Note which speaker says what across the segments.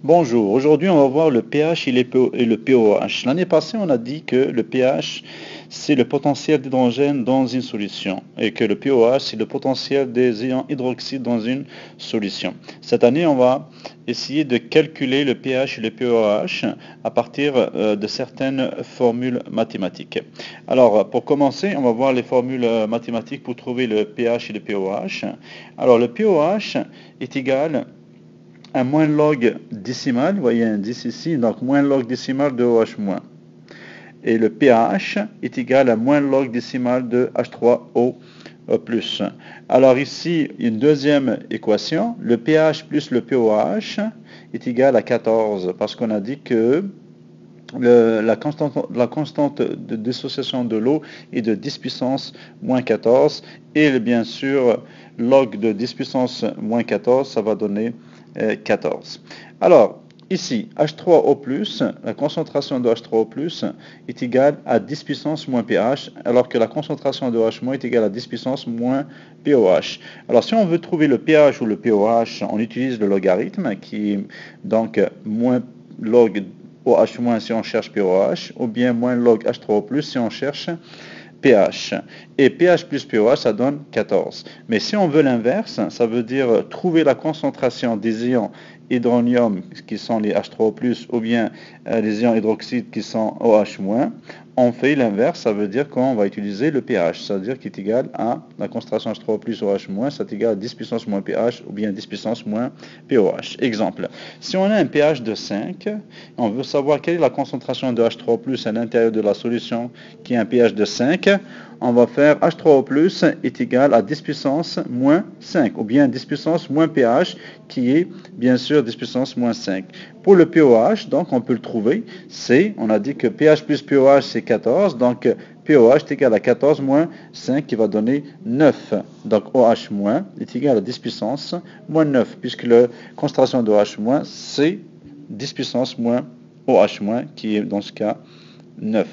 Speaker 1: Bonjour, aujourd'hui on va voir le pH et le pOH. L'année passée on a dit que le pH c'est le potentiel d'hydrogène dans une solution et que le pOH c'est le potentiel des ions hydroxydes dans une solution. Cette année on va essayer de calculer le pH et le pOH à partir de certaines formules mathématiques. Alors pour commencer on va voir les formules mathématiques pour trouver le pH et le pOH. Alors le pOH est égal à moins log décimal, vous voyez un 10 ici, donc moins log décimal de OH-. Et le pH est égal à moins log décimal de H3O+. Alors ici, une deuxième équation, le pH plus le pOH est égal à 14, parce qu'on a dit que la constante de dissociation de l'eau est de 10 puissance moins 14, et bien sûr, log de 10 puissance moins 14, ça va donner 14. Alors, ici, H3O+, la concentration de H3O+, est égale à 10 puissance moins pH, alors que la concentration de OH- est égale à 10 puissance moins pOH. Alors, si on veut trouver le pH ou le pOH, on utilise le logarithme, qui est donc moins log OH- si on cherche pOH, ou bien moins log H3O+, si on cherche pH. Et pH plus pOH, ça donne 14. Mais si on veut l'inverse, ça veut dire trouver la concentration des ions hydronium, qui sont les H3O+, ou bien les ions hydroxydes, qui sont OH-. On fait l'inverse, ça veut dire qu'on va utiliser le pH, c'est-à-dire qu'il est égal à la concentration H3O+, OH-, c'est égal à 10 puissance moins pH, ou bien 10 puissance moins pOH. Exemple, si on a un pH de 5, on veut savoir quelle est la concentration de H3O+ à l'intérieur de la solution qui est un pH de 5, on va faire H3O+ est égal à 10 puissance moins 5, ou bien 10 puissance moins pH, qui est bien sûr 10 puissance moins 5. Pour le pOH, donc on peut le trouver, on a dit que pH plus pOH c'est 14, donc pOH est égal à 14 moins 5 qui va donner 9. Donc OH- est égal à 10 puissance moins 9, puisque la concentration de OH- c'est 10 puissance moins OH- qui est dans ce cas 9.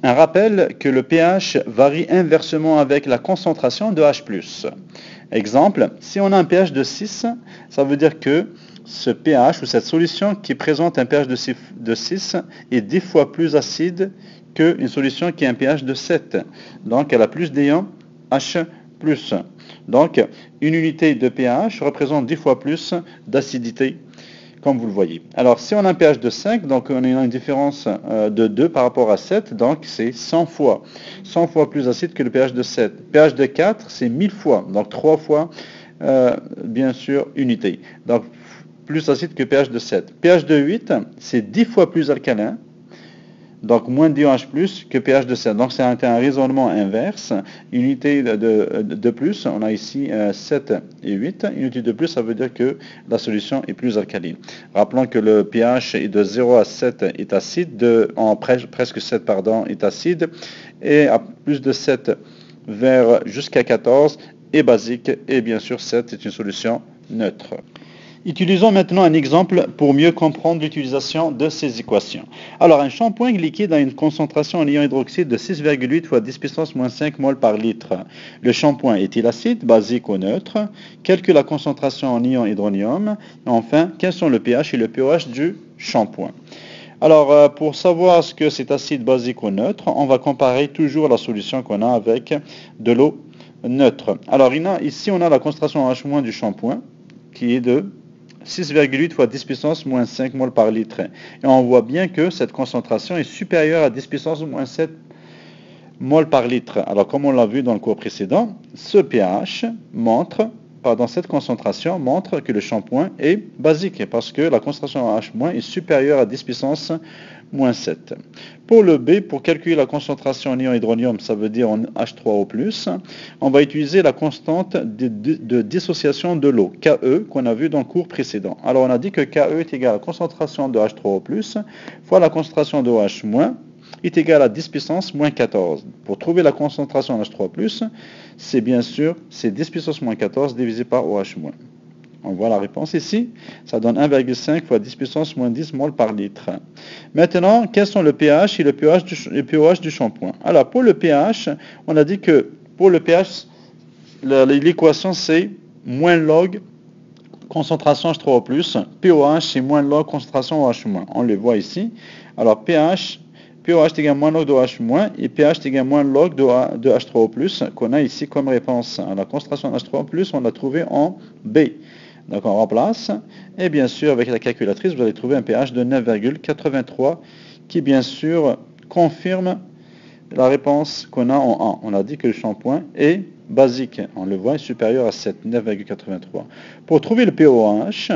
Speaker 1: Un rappel que le pH varie inversement avec la concentration de H+. Exemple, si on a un pH de 6, ça veut dire que ce pH ou cette solution qui présente un pH de 6 est 10 fois plus acide qu'une solution qui a un pH de 7. Donc elle a plus d'ions H+. Donc une unité de pH représente 10 fois plus d'acidité, comme vous le voyez. Alors, si on a un pH de 5, donc on a une différence de 2 par rapport à 7, donc c'est 100 fois. 100 fois plus acide que le pH de 7. pH de 4, c'est 1000 fois, donc 3 fois, bien sûr, unité. Donc, plus acide que pH de 7. pH de 8, c'est 10 fois plus alcalin, donc moins d'ions H+, que pH de 7. Donc c'est un raisonnement inverse. Unité de plus, on a ici 7 et 8. Unité de plus, ça veut dire que la solution est plus alcaline. Rappelons que le pH est de 0 à 7 est acide, presque 7 pardon, est acide, et à plus de 7 vers jusqu'à 14 est basique, et bien sûr 7 est une solution neutre. Utilisons maintenant un exemple pour mieux comprendre l'utilisation de ces équations. Alors, un shampoing liquide a une concentration en ion hydroxyde de 6,8 fois 10 puissance moins 5 mol par litre. Le shampoing est-il acide, basique ou neutre? Calcule la concentration en ion hydronium. Et enfin, quels sont le pH et le pOH du shampoing? Alors, pour savoir ce que c'est acide, basique ou neutre, on va comparer toujours la solution qu'on a avec de l'eau neutre. Alors, ici, on a la concentration en H- du shampoing, qui est de 6,8 fois 10 puissance moins 5 mol par litre. Et on voit bien que cette concentration est supérieure à 10 puissance moins 7 mol par litre. Alors, comme on l'a vu dans le cours précédent, ce pH cette concentration montre que le shampoing est basique, parce que la concentration en H- est supérieure à 10 puissance moins 7. Pour le B, pour calculer la concentration en ion hydronium, ça veut dire en H3O+, on va utiliser la constante de dissociation de l'eau, KE, qu'on a vu dans le cours précédent. Alors on a dit que KE est égal à la concentration de H3O+, fois la concentration de OH- est égal à 10 puissance moins 14. Pour trouver la concentration en H3+, c'est bien sûr, c'est 10 puissance moins 14 divisé par OH-. On voit la réponse ici. Ça donne 1,5 fois 10 puissance moins 10 mol par litre. Maintenant, quels sont le pH et le pOH du shampoing? Alors, pour le pH, on a dit que pour le pH, l'équation c'est moins log concentration H3O+, POH c'est moins log concentration OH-. On le voit ici. Alors POH est égal à moins log de OH- et pH est égal à moins log de H3O+, qu'on a ici comme réponse. La concentration H3O+, on l'a trouvé en B. Donc on remplace, et bien sûr avec la calculatrice, vous allez trouver un pH de 9,83 qui bien sûr confirme la réponse qu'on a en A. On a dit que le shampoing est basique, on le voit, est supérieur à 7, 9,83. Pour trouver le POH,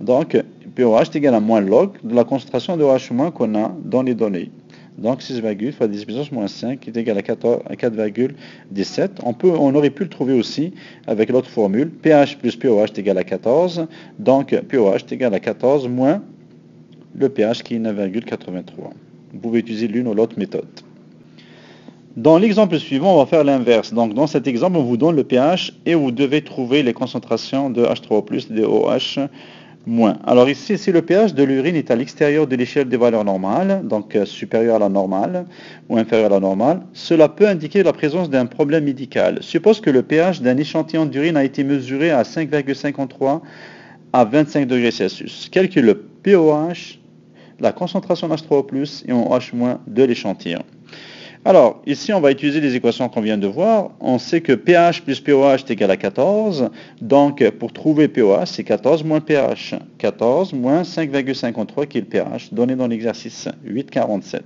Speaker 1: donc POH est égal à moins log de la concentration de OH- qu'on a dans les données. Donc 6, fois 10 puissance moins 5 qui est égal à 4,17. On aurait pu le trouver aussi avec l'autre formule. pH plus POH est égal à 14. Donc POH est égal à 14 moins le pH qui est 9,83. Vous pouvez utiliser l'une ou l'autre méthode. Dans l'exemple suivant, on va faire l'inverse. Donc dans cet exemple, on vous donne le pH et vous devez trouver les concentrations de H3O+, de OH-. Alors ici, si le pH de l'urine est à l'extérieur de l'échelle des valeurs normales, donc supérieur à la normale ou inférieur à la normale, cela peut indiquer la présence d'un problème médical. Suppose que le pH d'un échantillon d'urine a été mesuré à 5,53 à 25 degrés Celsius. Calcule le POH, la concentration H3O+, et en OH- de l'échantillon. Alors, ici, on va utiliser les équations qu'on vient de voir. On sait que pH plus POH est égal à 14. Donc, pour trouver POH, c'est 14 moins pH. 14 moins 5,53 qui est le pH, donné dans l'exercice 8,47.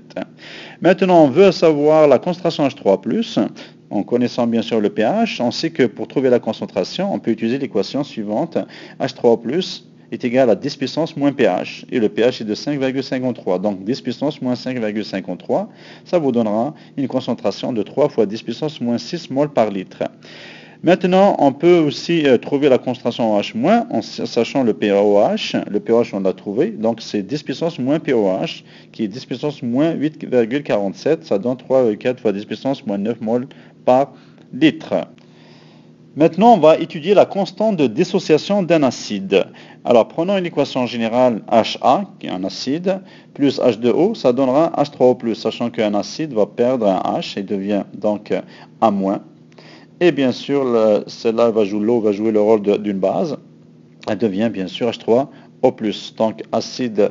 Speaker 1: Maintenant, on veut savoir la concentration H3+. En connaissant bien sûr le pH, on sait que pour trouver la concentration, on peut utiliser l'équation suivante. H3O+, est égal à 10 puissance moins pH. Et le pH est de 5,53. Donc 10 puissance moins 5,53, ça vous donnera une concentration de 3 fois 10 puissance moins 6 mol par litre. Maintenant, on peut aussi trouver la concentration OH- en sachant le POH. Le POH, on l'a trouvé. Donc c'est 10 puissance moins POH, qui est 10 puissance moins 8,47. Ça donne 3,4 fois 10 puissance moins 9 mol par litre. Maintenant, on va étudier la constante de dissociation d'un acide. Alors, prenons une équation générale HA, qui est un acide, plus H2O, ça donnera H3O+, sachant qu'un acide va perdre un H et devient donc A-. Et bien sûr, l'eau va jouer le rôle d'une base. Elle devient bien sûr H3O+. Donc, acide,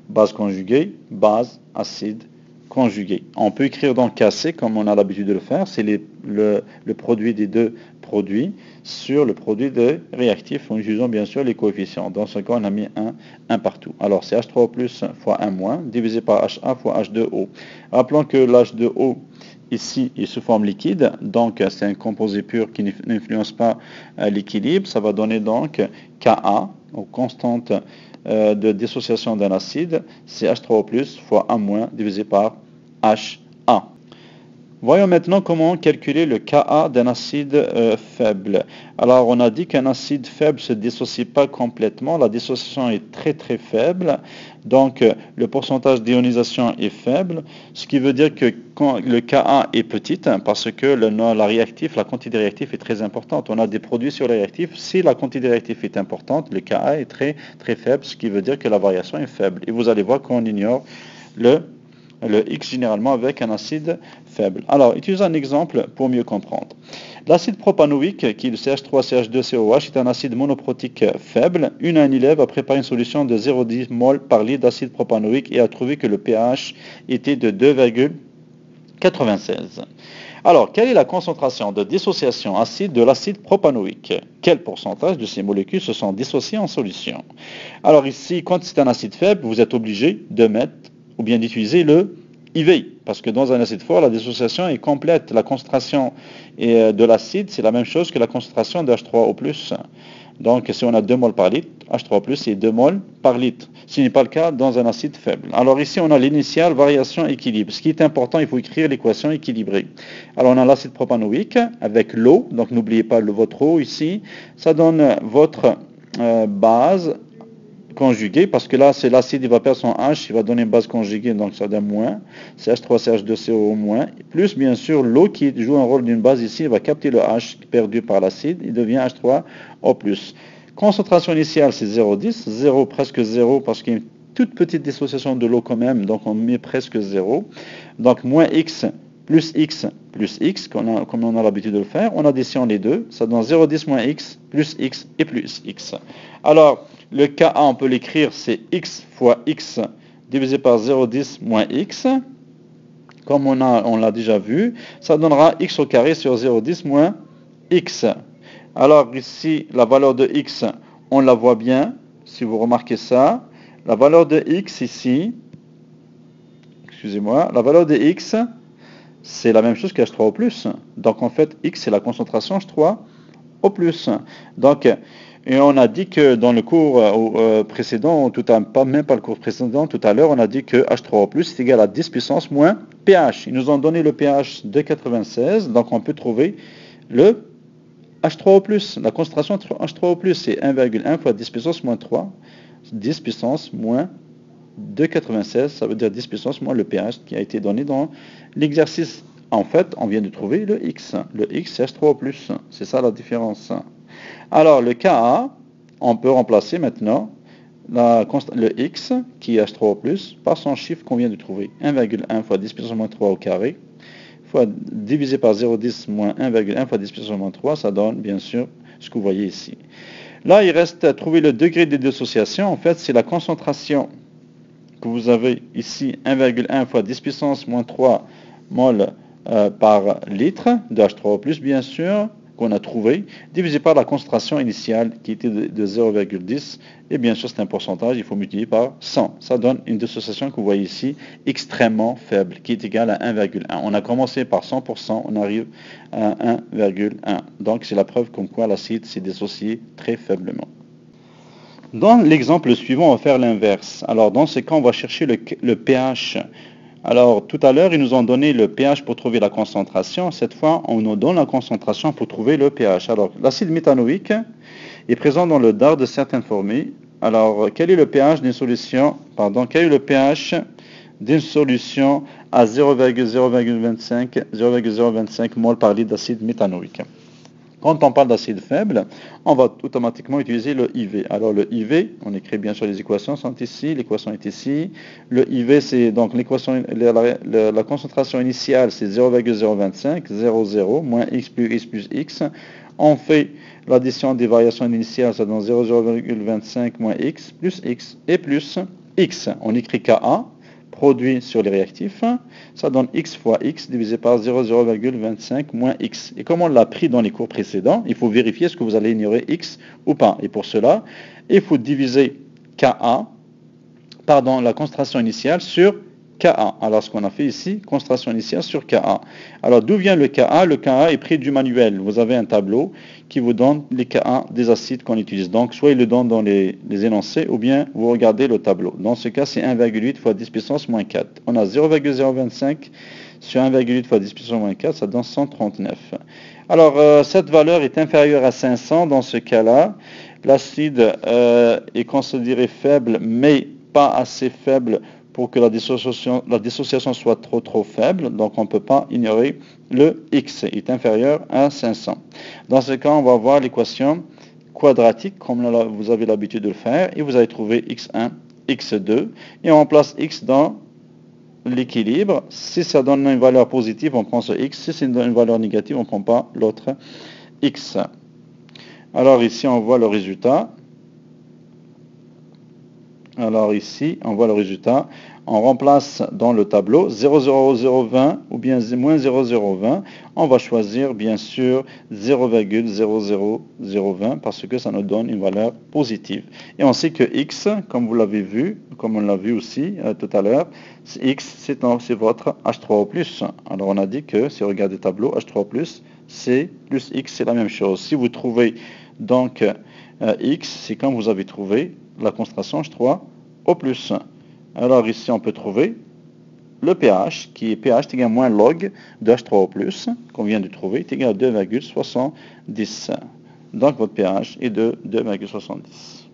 Speaker 1: base conjuguée, base, acide, conjugué. On peut écrire donc KC comme on a l'habitude de le faire, c'est le produit des deux produits sur le produit des réactifs en utilisant bien sûr les coefficients. Dans ce cas, on a mis 1 partout. Alors c'est H3O+ fois 1- divisé par HA fois H2O. Rappelons que l'H2O ici est sous forme liquide, donc c'est un composé pur qui n'influence pas l'équilibre. Ça va donner donc Ka, ou constante de dissociation d'un acide, c'est H3O+ fois 1- divisé par HA. Voyons maintenant comment calculer le Ka d'un acide faible. Alors on a dit qu'un acide faible ne se dissocie pas complètement, la dissociation est très très faible, donc le pourcentage d'ionisation est faible, ce qui veut dire que quand le Ka est petite, parce que la quantité de réactif est très importante. On a des produits sur le réactif, si la quantité de réactif est importante, le Ka est très très faible, ce qui veut dire que la variation est faible. Et vous allez voir qu'on ignore le X généralement avec un acide faible. Alors, utilisons un exemple pour mieux comprendre. L'acide propanoïque, qui est le CH3CH2COH, est un acide monoprotique faible. Une élève a préparé une solution de 0,10 mol par litre d'acide propanoïque et a trouvé que le pH était de 2,96. Alors, quelle est la concentration de dissociation acide de l'acide propanoïque? Quel pourcentage de ces molécules se sont dissociées en solution? Alors ici, quand c'est un acide faible, vous êtes obligé de mettre ou bien d'utiliser le IV, parce que dans un acide fort, la dissociation est complète. La concentration de l'acide, c'est la même chose que la concentration de H3O+. Donc, si on a 2 mols par litre, H3O+, c'est 2 mols par litre. Ce n'est pas le cas dans un acide faible. Alors ici, on a l'initiale, variation, équilibre. Ce qui est important, il faut écrire l'équation équilibrée. Alors, on a l'acide propanoïque avec l'eau. Donc, n'oubliez pas votre eau ici. Ça donne votre base conjugué, parce que là, c'est l'acide, il va perdre son H, il va donner une base conjuguée, donc ça donne moins, CH3CH2CO-, plus bien sûr l'eau qui joue un rôle d'une base ici, il va capter le H perdu par l'acide, il devient H3O+. Concentration initiale, c'est 0,10, 0 presque 0, parce qu'il y a une toute petite dissociation de l'eau quand même, donc on met presque 0. Donc moins X plus x, comme on a l'habitude de le faire. On additionne les deux, ça donne 0,10 moins x, plus x et plus x. Alors, le Ka, on peut l'écrire, c'est x fois x divisé par 0,10 moins x. Comme on l'a déjà vu, ça donnera x au carré sur 0,10 moins x. Alors ici, la valeur de x, on la voit bien, si vous remarquez ça. La valeur de x ici, excusez-moi, la valeur de x, c'est la même chose que H3O+. Donc en fait, x c'est la concentration H3O+. Donc, et on a dit que dans le cours précédent, même pas le cours précédent, tout à l'heure, on a dit que H3O+, est égal à 10 puissance moins pH. Ils nous ont donné le pH de 96, donc on peut trouver le H3O+. La concentration H3O+, c'est 1,1 fois 10 puissance moins 3, 10 puissance moins 2,96, ça veut dire 10 puissance moins le pH qui a été donné dans l'exercice. En fait, on vient de trouver le X. Le X, c'est H3O+. C'est ça la différence. Alors, le Ka, on peut remplacer maintenant le X, qui est H3O+, par son chiffre qu'on vient de trouver. 1,1 fois 10 puissance moins 3 au carré, divisé par 0,10 moins 1,1 fois 10 puissance moins 3, ça donne, bien sûr, ce que vous voyez ici. Là, il reste à trouver le degré de dissociation. En fait, c'est la concentration que vous avez ici, 1,1 fois 10 puissance moins 3 mol par litre de H3O+, bien sûr, qu'on a trouvé, divisé par la concentration initiale qui était de 0,10, et bien sûr c'est un pourcentage, il faut multiplier par 100. Ça donne une dissociation que vous voyez ici, extrêmement faible, qui est égale à 1,1. On a commencé par 100%, on arrive à 1,1. Donc c'est la preuve comme quoi l'acide s'est dissocié très faiblement. Dans l'exemple suivant, on va faire l'inverse. Alors dans ce cas, on va chercher le pH. Alors, tout à l'heure, ils nous ont donné le pH pour trouver la concentration. Cette fois, on nous donne la concentration pour trouver le pH. Alors, l'acide méthanoïque est présent dans le dard de certaines formules. Alors, quel est le pH d'une solution, à 0,025 mol par litre d'acide méthanoïque? Quand on parle d'acide faible, on va automatiquement utiliser le IV. Alors le IV, on écrit bien sûr les équations sont ici, l'équation est ici. Le IV, c'est donc l'équation, la concentration initiale, c'est 0,025, 0,0, moins x plus x. On fait l'addition des variations initiales, ça donne 0,025 moins x et plus x. On écrit Ka, produit sur les réactifs, ça donne x fois x divisé par 0,025 moins x. Et comme on l'a pris dans les cours précédents, il faut vérifier est-ce que vous allez ignorer x ou pas. Et pour cela, il faut diviser la concentration initiale sur Ka. Alors ce qu'on a fait ici, concentration initiale sur Ka. Alors d'où vient le Ka? Le Ka est pris du manuel. Vous avez un tableau qui vous donne les Ka des acides qu'on utilise. Donc soit il le donne dans les énoncés ou bien vous regardez le tableau. Dans ce cas, c'est 1,8 fois 10 puissance moins 4. On a 0,025 sur 1,8 fois 10 puissance moins 4, ça donne 139. Alors cette valeur est inférieure à 500. Dans ce cas-là, l'acide est considéré faible, mais pas assez faible pour que la dissociation soit trop faible, donc on ne peut pas ignorer le x est inférieur à 500. Dans ce cas, on va voir l'équation quadratique, comme vous avez l'habitude de le faire, et vous allez trouver x1, x2, et on remplace x dans l'équilibre. Si ça donne une valeur positive, on prend ce x, si ça donne une valeur négative, on ne prend pas l'autre x. Alors ici, on voit le résultat. Alors ici, on voit le résultat. On remplace dans le tableau 0,0020 ou bien moins 0,020. On va choisir bien sûr 0,00020 parce que ça nous donne une valeur positive. Et on sait que x, comme vous l'avez vu, comme on l'a vu aussi tout à l'heure, x c'est votre H3O+. Alors on a dit que si on regarde le tableau, H3O+, c'est plus x, c'est la même chose. Si vous trouvez donc x, c'est comme vous avez trouvé la concentration H3O+. Alors ici, on peut trouver le pH, qui est pH égale moins log de H3O+, qu'on vient de trouver, est égal à 2,70. Donc votre pH est de 2,70.